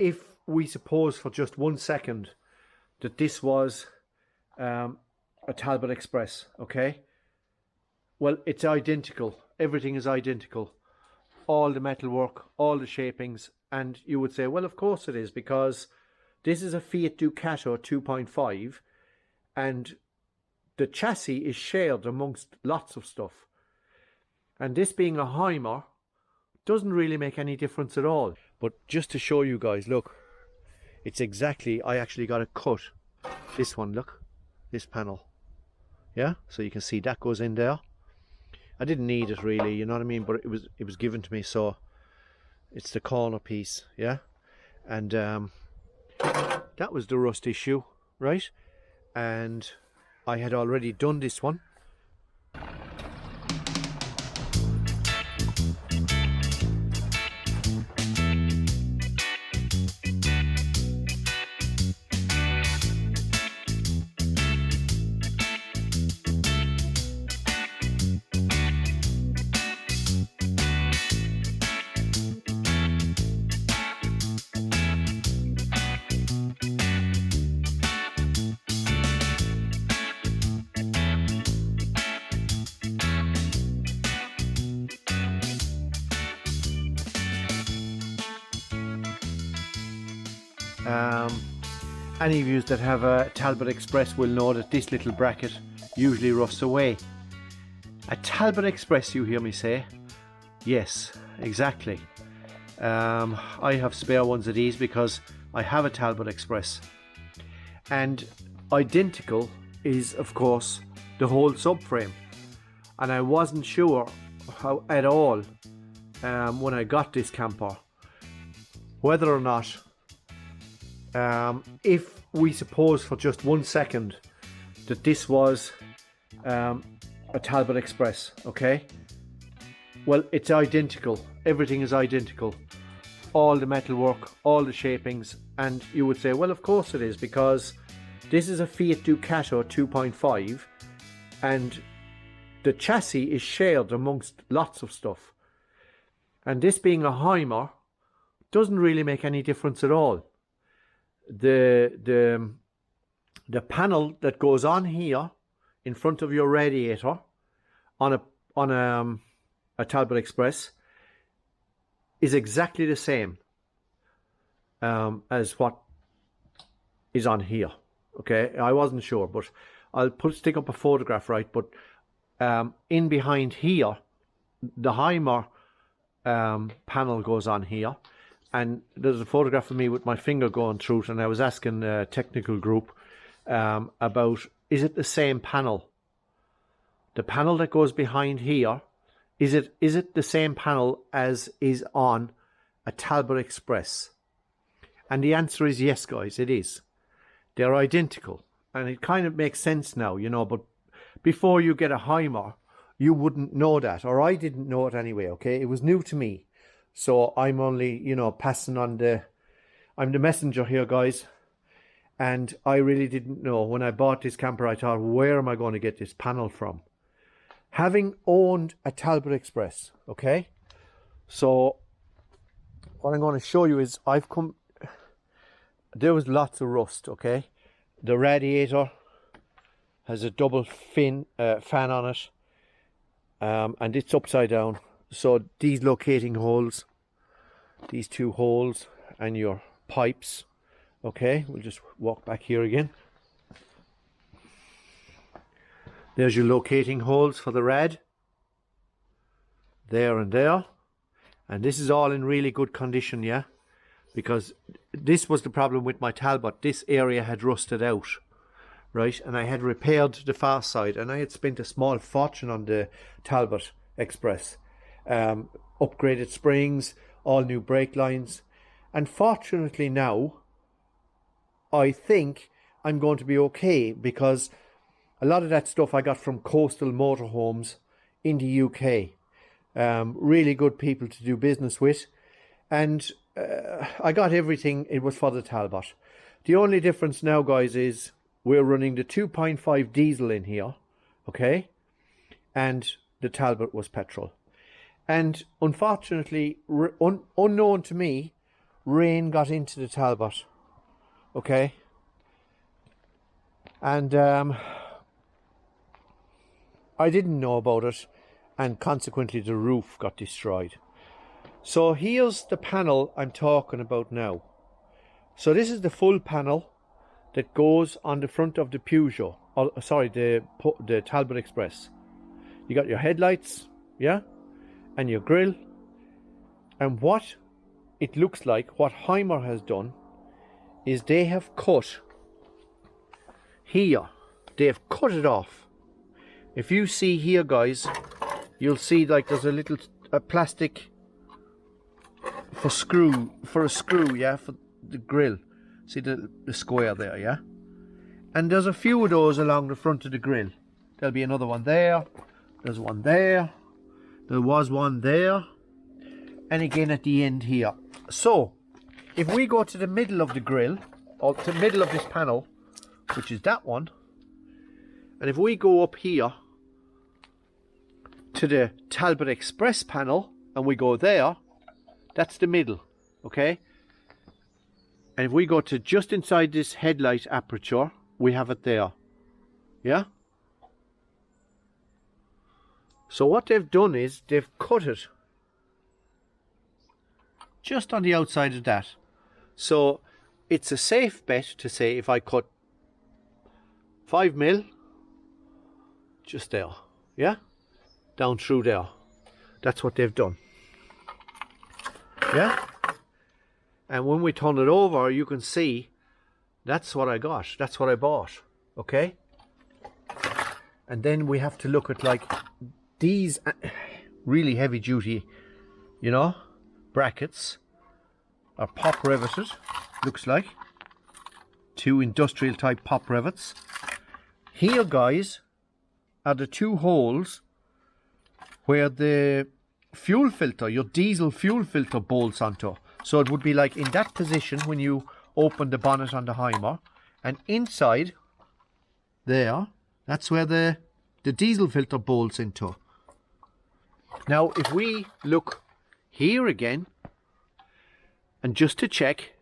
if we suppose for just 1 second that this was a Talbot Express, okay? Well, it's identical. Everything is identical. All the metalwork, all the shapings, and you would say, well, of course it is, because this is a Fiat Ducato 2.5, and the chassis is shared amongst lots of stuff. And this being a Hymer doesn't really make any difference at all. But just to show you guys, look, it's exactly, I actually got a cut. This one, look, this panel. Yeah, so you can see that goes in there. I didn't need it really, you know what I mean, but it was given to me, so it's the corner piece, yeah. And that was the rust issue, right? And I had already done this one. Any of you that have a Talbot Express will know that this little bracket usually rusts away. A Talbot Express, you hear me say? Yes, exactly. I have spare ones of these because I have a Talbot Express. And identical is, of course, the whole subframe. And I wasn't sure how at all when I got this camper whether or not if we suppose for just 1 second that this was a Talbot Express, okay? Well, it's identical. Everything is identical. All the metalwork, all the shapings, and you would say, well, of course it is, because this is a Fiat Ducato 2.5 and the chassis is shared amongst lots of stuff. And this being a Hymer doesn't really make any difference at all. The panel that goes on here in front of your radiator on a Talbot Express is exactly the same as what is on here. Okay, I wasn't sure, but I'll stick up a photograph, right? But in behind here, the Hymer panel goes on here. And there's a photograph of me with my finger going through it, and I was asking the technical group about, is it the same panel? The panel that goes behind here, is it the same panel as is on a Talbot Express? And the answer is yes, guys, it is. They're identical. And it kind of makes sense now, you know, but before you get a Hymer, you wouldn't know that, or I didn't know it anyway, okay? It was new to me. So I'm only, you know, passing on I'm the messenger here, guys. And I really didn't know. When I bought this camper, I thought, where am I going to get this panel from? Having owned a Talbot Express, okay? So what I'm going to show you is there was lots of rust, okay? The radiator has a double fan on it. And it's upside down. So these locating holes, these two holes and your pipes, okay, we'll just walk back here again. There's your locating holes for the rad, there and there, and this is all in really good condition, yeah, because this was the problem with my Talbot. This area had rusted out, right, and I had repaired the far side, and I had spent a small fortune on the Talbot Express. Upgraded springs, all new brake lines, and fortunately now I think I'm going to be okay, because a lot of that stuff I got from coastal motorhomes in the UK. Really good people to do business with, and I got everything. It was for the Talbot. The only difference now, guys, is we're running the 2.5 diesel in here, okay, and the Talbot was petrol. And unfortunately, unknown to me, rain got into the Talbot, okay, and I didn't know about it, and consequently the roof got destroyed. So here's the panel I'm talking about now. So this is the full panel that goes on the front of the Peugeot, or sorry, the Talbot Express. You got your headlights, yeah, and your grille. And what it looks like, what Hymer has done, is they have cut here. They have cut it off. If you see here, guys, you'll see like there's a little plastic for a screw, yeah, for the grill. See the square there, yeah? And there's a few of those along the front of the grill. There'll be another one there. There's one there. There was one there. And again at the end here. So, if we go to the middle of the grill, or to the middle of this panel, which is that one, and if we go up here to the Talbot Express panel, and we go there, that's the middle, okay? And if we go to just inside this headlight aperture, we have it there, yeah? So what they've done is they've cut it just on the outside of that. So it's a safe bet to say if I cut 5mm just there, yeah, down through there, that's what they've done, yeah. And when we turn it over, you can see that's what I got, that's what I bought, okay. And then we have to look at like these really heavy duty, you know, brackets are pop riveted, looks like 2 industrial type pop rivets. Here, guys, are the 2 holes where the fuel filter, your diesel fuel filter, bolts onto. So it would be like in that position when you open the bonnet on the Hymer, and inside there, that's where the diesel filter bolts into. Now if we look here again, and just to check,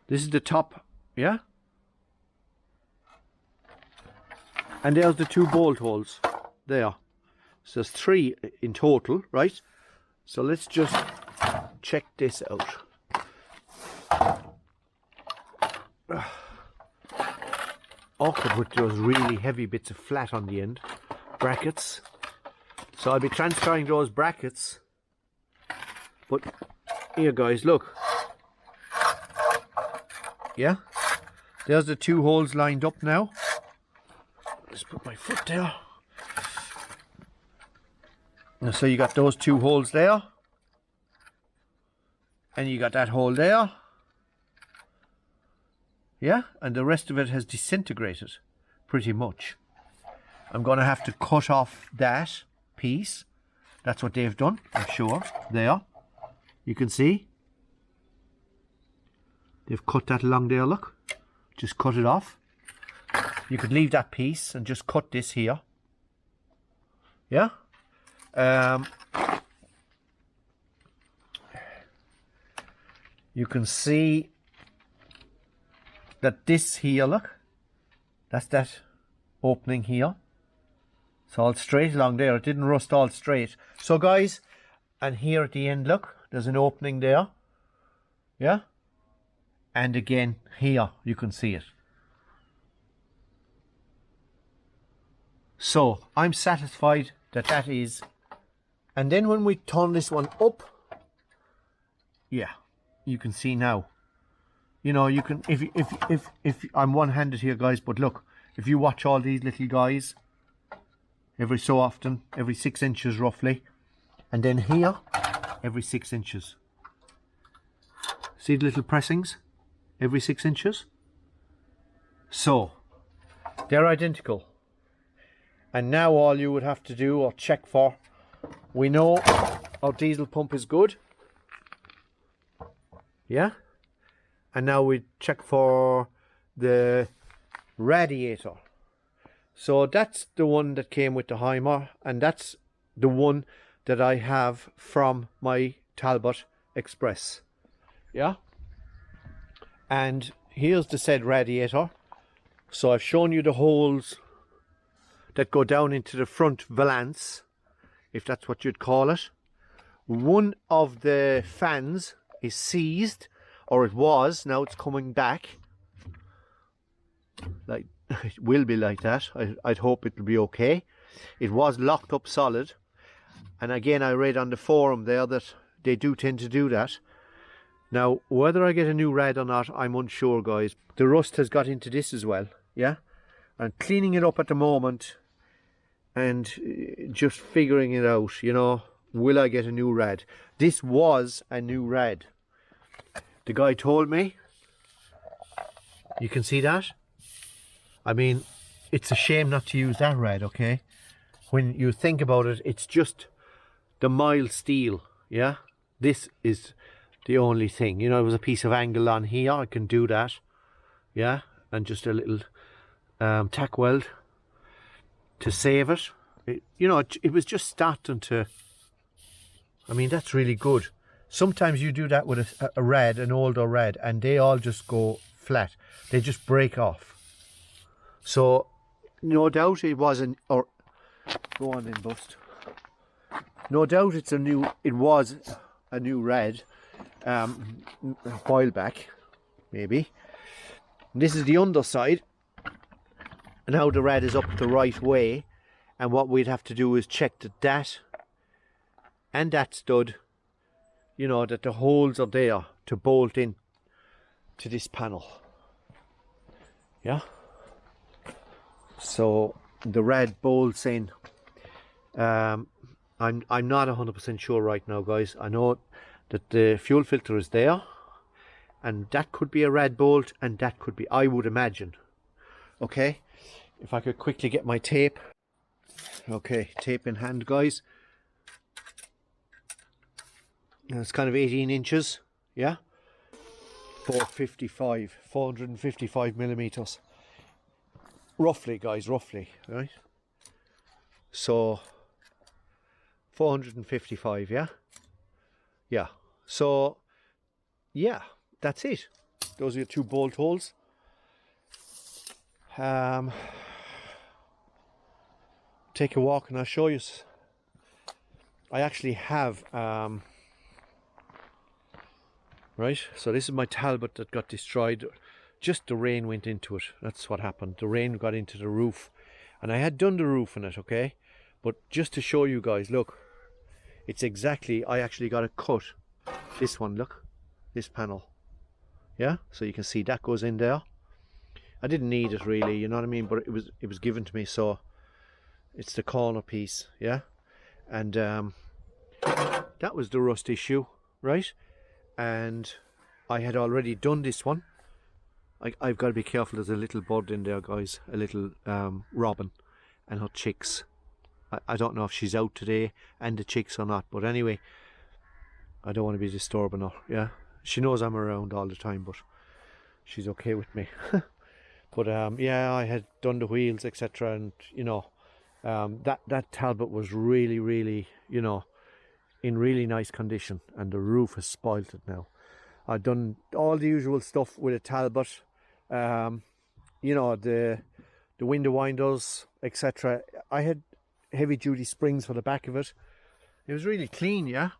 this is the top, yeah, and there's the 2 bolt holes there. So there's 3 in total, right? So let's just check this out. Awkward with those really heavy bits of flat on the end brackets. So I'll be transferring those brackets. But here, guys, look. Yeah, there's the 2 holes lined up now. Just put my foot there. And so you got those 2 holes there, and you got that hole there, yeah, and the rest of it has disintegrated pretty much. I'm going to have to cut off that piece. That's what they've done, I'm sure. There, you can see they've cut that along there, look, just cut it off. You could leave that piece and just cut this here, yeah. You can see that this here, look, that's that opening here. It's all straight along there. It didn't rust all straight. So guys, and here at the end, look, there's an opening there, yeah, and again here you can see it. So I'm satisfied that that is. And then when we turn this one up, yeah, you can see now. You know, you can, if I'm one-handed here, guys, but look, if you watch all these little guys, every so often, every 6 inches roughly, and then here, every 6 inches. See the little pressings? Every 6 inches. So, they're identical. And now all you would have to do or check for, we know our diesel pump is good, yeah, and now we check for the radiator. So that's the one that came with the Hymer, and that's the one that I have from my Talbot Express. Yeah. And here's the said radiator. So I've shown you the holes that go down into the front valance, if that's what you'd call it. One of the fans is seized, or it was, now it's coming back. Like, it will be like that. I'd hope it'll be okay. It was locked up solid. And again, I read on the forum there that they do tend to do that. Now, whether I get a new rad or not, I'm unsure, guys. The rust has got into this as well, yeah? I'm cleaning it up at the moment and just figuring it out, you know. Will I get a new rad? This was a new rad. The guy told me. You can see that? I mean, it's a shame not to use that rad, okay? When you think about it, it's just the mild steel, yeah? This is the only thing. You know, there was a piece of angle on here. I can do that, yeah? And just a little tack weld to save it. You know, it was just starting to... I mean, that's really good. Sometimes you do that with a rad, an older rad, and they all just go flat. They just break off. So, no doubt it wasn't... Or go on then, bust. No doubt it was a new rad a while back, maybe. And this is the underside. And now the rad is up the right way. And what we'd have to do is check that and that stud, you know, that the holes are there to bolt in to this panel. Yeah. So the rad bolts in. I'm not 100% sure right now, guys. I know that the fuel filter is there, and that could be a rad bolt, and that could be, I would imagine. Okay, if I could quickly get my tape. Okay, tape in hand, guys. And it's kind of 18 inches, yeah. 455 millimeters. Roughly, guys, roughly, right? So 455, yeah? Yeah. So, yeah, that's it. Those are your 2 bolt holes. Take a walk and I'll show you. I actually have, right, so this is my Talbot that got destroyed. Just the rain went into it. That's what happened. The rain got into the roof. And I had done the roof on it, okay? But just to show you guys, look. It's exactly, I actually got a cut. This one, look. This panel. Yeah? So you can see that goes in there. I didn't need it really, you know what I mean? But it was given to me, so it's the corner piece, yeah? And that was the rust issue, right? And I had already done this one. I've got to be careful. There's a little bird in there, guys. A little robin and her chicks. I don't know if she's out today and the chicks or not. But anyway, I don't want to be disturbing her. Yeah, she knows I'm around all the time, but she's okay with me. But yeah, I had done the wheels, etc. And you know, that Talbot was really, really, you know, in really nice condition. And the roof has spoilt it now. I've done all the usual stuff with a Talbot. You know, the window winders, etc. I had heavy duty springs for the back of it. It was really clean, yeah.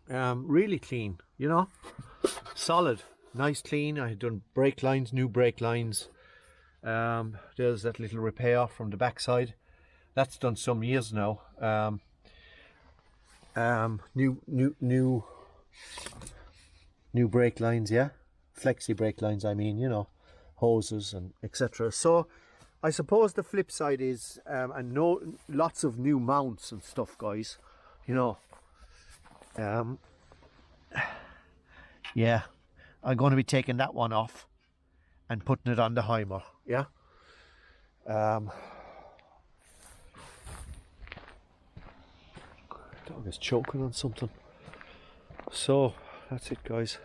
Really clean, you know, solid, nice clean. I had done brake lines, new brake lines. There's that little repair from the backside. That's done some years now. New brake lines, yeah, flexi brake lines, I mean, you know, hoses and etc. So I suppose the flip side is and lots of new mounts and stuff, guys, you know. Yeah, I'm going to be taking that one off and putting it on the Hymer, yeah. Dog is choking on something. So that's it, guys.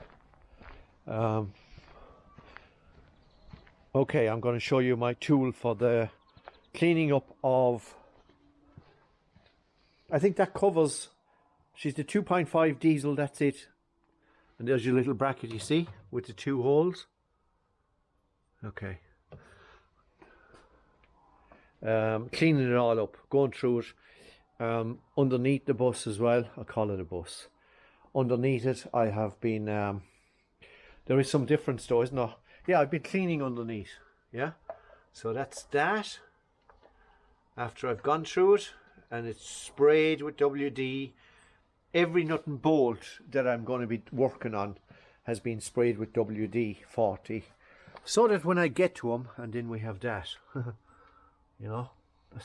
Okay, I'm going to show you my tool for the cleaning up of, I think that covers she's the 2.5 diesel, that's it. And there's your little bracket, you see, with the 2 holes. Okay. Cleaning it all up, going through it. Underneath the bus as well, I call it a bus. Underneath it, I have been, there is some difference though, isn't there? Yeah, I've been cleaning underneath, yeah. So that's that. After I've gone through it, and it's sprayed with WD. Every nut and bolt that I'm going to be working on has been sprayed with WD-40. So that when I get to them, and then we have that, you know.